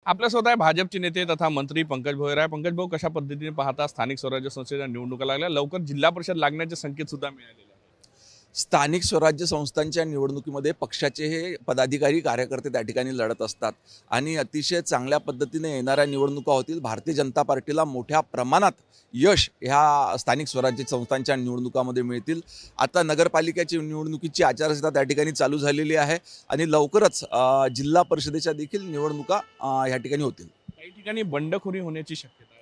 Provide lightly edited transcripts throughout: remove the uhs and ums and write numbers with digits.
आपल्यासोबत आहे भाजपचे नेते तथा मंत्री पंकज भोयर आहे। पंकज भाऊ, कशा पद्धतीने पाहता स्थानिक स्वराज्य संस्थेच्या निवडणुका लागल्या, लवकर जिल्हा परिषद लागण्याचे संकेत सुद्धा मिळालेले आहेत। स्थानिक स्वराज्य संस्थांच्या निवडणुकीमध्ये पक्षाचे हे पदाधिकारी कार्यकर्ते त्या ठिकाणी लढत असतात आणि अतिशय चांगल्या पद्धतीने येणाऱ्या निवडणुका होतील। भारतीय जनता पार्टीला मोठ्या प्रमाणात यश ह्या स्थानिक स्वराज्य संस्थांच्या निवडणुकामध्ये मिळतील। आता नगरपालिकेची निवडणुकीची आचारसंहिता त्या ठिकाणी चालू झालेली आहे आणि लवकरच जिल्हा परिषदेच्या देखील निवडणुका ह्या ठिकाणी होतील। काही ठिकाणी बंडखोरी होण्याची शक्यता आहे।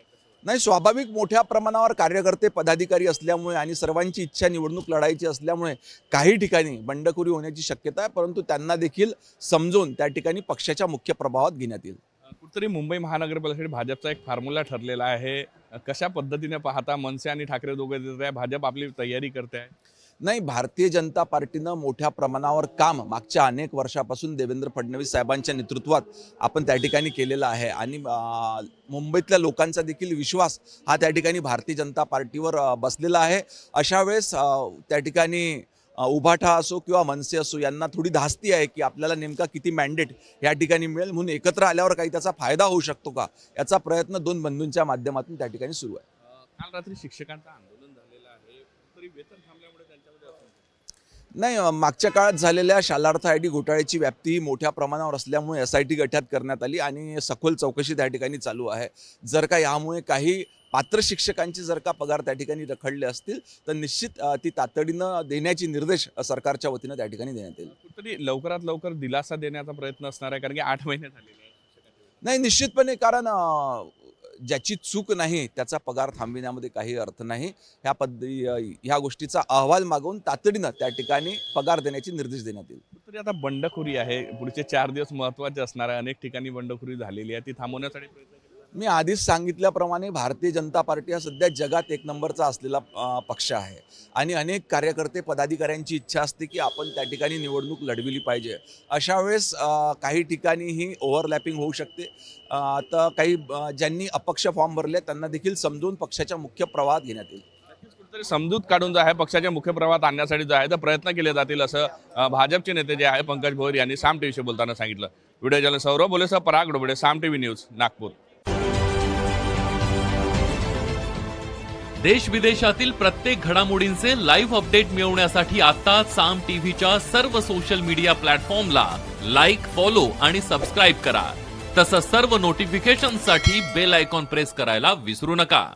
नाही, स्वाभाविक मोठ्या प्रमाणावर कार्यकर्ते पदाधिकारी असल्यामुळे आणि सर्वांची इच्छा निवडणूक लढायची असल्यामुळे काही ठिकाणी बंडखोरी होण्याची शक्यता आहे, परंतु त्यांना देखील समजून त्या ठिकाणी पक्षाच्या मुख्य प्रभावात घेण्यात येईल। कुठेतरी मुंबई महानगरपालिकेसाठी भाजपचा एक फॉर्म्युला ठरलेला आहे। कशा पद्धतीने पाहता मनसे आणि ठाकरे दोघे देत आहे, भाजप आपली तयारी करते आहे? नाही, भारतीय जनता पार्टीनं मोठ्या प्रमाणावर काम मागच्या अनेक वर्षापासून देवेंद्र फडणवीस साहेबांच्या नेतृत्वात आपण त्या ठिकाणी केलेलं आहे आणि मुंबईतल्या लोकांचा देखील विश्वास हा त्या ठिकाणी भारतीय जनता पार्टीवर बसलेला आहे। अशा वेळेस त्या ठिकाणी उभाठा असो किंवा मनसे असो यांना थोडी धास्ती आहे की आपल्याला नेमका किती मॅन्डेट या ठिकाणी मिळेल, म्हणून एकत्र आल्यावर काही त्याचा फायदा होऊ शकतो का याचा प्रयत्न दोन बंधूंच्या माध्यमातून त्या ठिकाणी सुरू आहे। काल रात्री शिक्षकांचं आंदोलन झालेलं आहे, तरी वेतन थांबल्यामुळे त्यांच्यामध्ये नाही, मागच्या काळात झालेल्या शालार्थ आयडी घोटाळ्याची व्याप्ती ही मोठ्या प्रमाणावर असल्यामुळे SIT गठीत करण्यात आली आणि सखोल चौकशी त्या ठिकाणी चालू आहे। जर का यामुळे काही पात्र शिक्षकांचे जर का पगार त्या ठिकाणी रखडले असतील तर निश्चित ती तातडीनं देण्याचे निर्देश सरकारच्या वतीनं त्या ठिकाणी देण्यात येईल। कुठेतरी लवकरात लवकर दिलासा देण्याचा प्रयत्न असणार आहे, कारण की 8 महिने झालेले आहेत। नाही, निश्चितपणे, कारण ज्याची चूक नाही त्याचा पगार थांबविण्यामध्ये काही अर्थ नाही। ह्या गोष्टीचा अहवाल मागवून तातडीनं त्या ठिकाणी पगार देण्याचे निर्देश देण्यात येईल। तरी आता बंडखोरी आहे, पुढचे 4 दिवस महत्त्वाचे असणार आहे। अनेक ठिकाणी बंडखोरी झालेली आहे, ती थांबवण्यासाठी प्रयत्न केला। मी आधीच सांगितल्याप्रमाणे भारतीय जनता पार्टी हा सध्या जगात एक नंबरचा असलेला पक्ष आहे आणि अनेक कार्यकर्ते पदाधिकाऱ्यांची इच्छा असते की आपण त्या ठिकाणी निवडणूक लढविली पाहिजे। अशा वेळेस काही ठिकाणी ही ओव्हरलॅपिंग होऊ शकते। तर काही ज्यांनी अपक्ष फॉर्म भरले त्यांना देखील समजून पक्षाच्या मुख्य प्रवाहात घेण्यात येईल। कुठेतरी समजूत काढून जो आहे पक्षाच्या मुख्य प्रवाहात आणण्यासाठी जो आहे तर प्रयत्न केले जातील, असं भाजपचे नेते जे आहे पंकज भोयर यांनी साम टीव्हीशी बोलताना सांगितलं। व्हिडिओ जर्नलिस्ट सौरभ बोलेसह पराग डोबळे, साम टीव्ही न्यूज, नागपूर। देश विदेशातील प्रत्येक घडामोडींचे लाईव्ह अपडेट मिळवण्यासाठी आता साम टीव्हीच्या सर्व सोशल मीडिया प्लॅटफॉर्मला लाईक, फॉलो आणि सबस्क्राईब करा। तसंच सर्व नोटिफिकेशनसाठी बेल आयकॉन प्रेस करायला विसरू नका।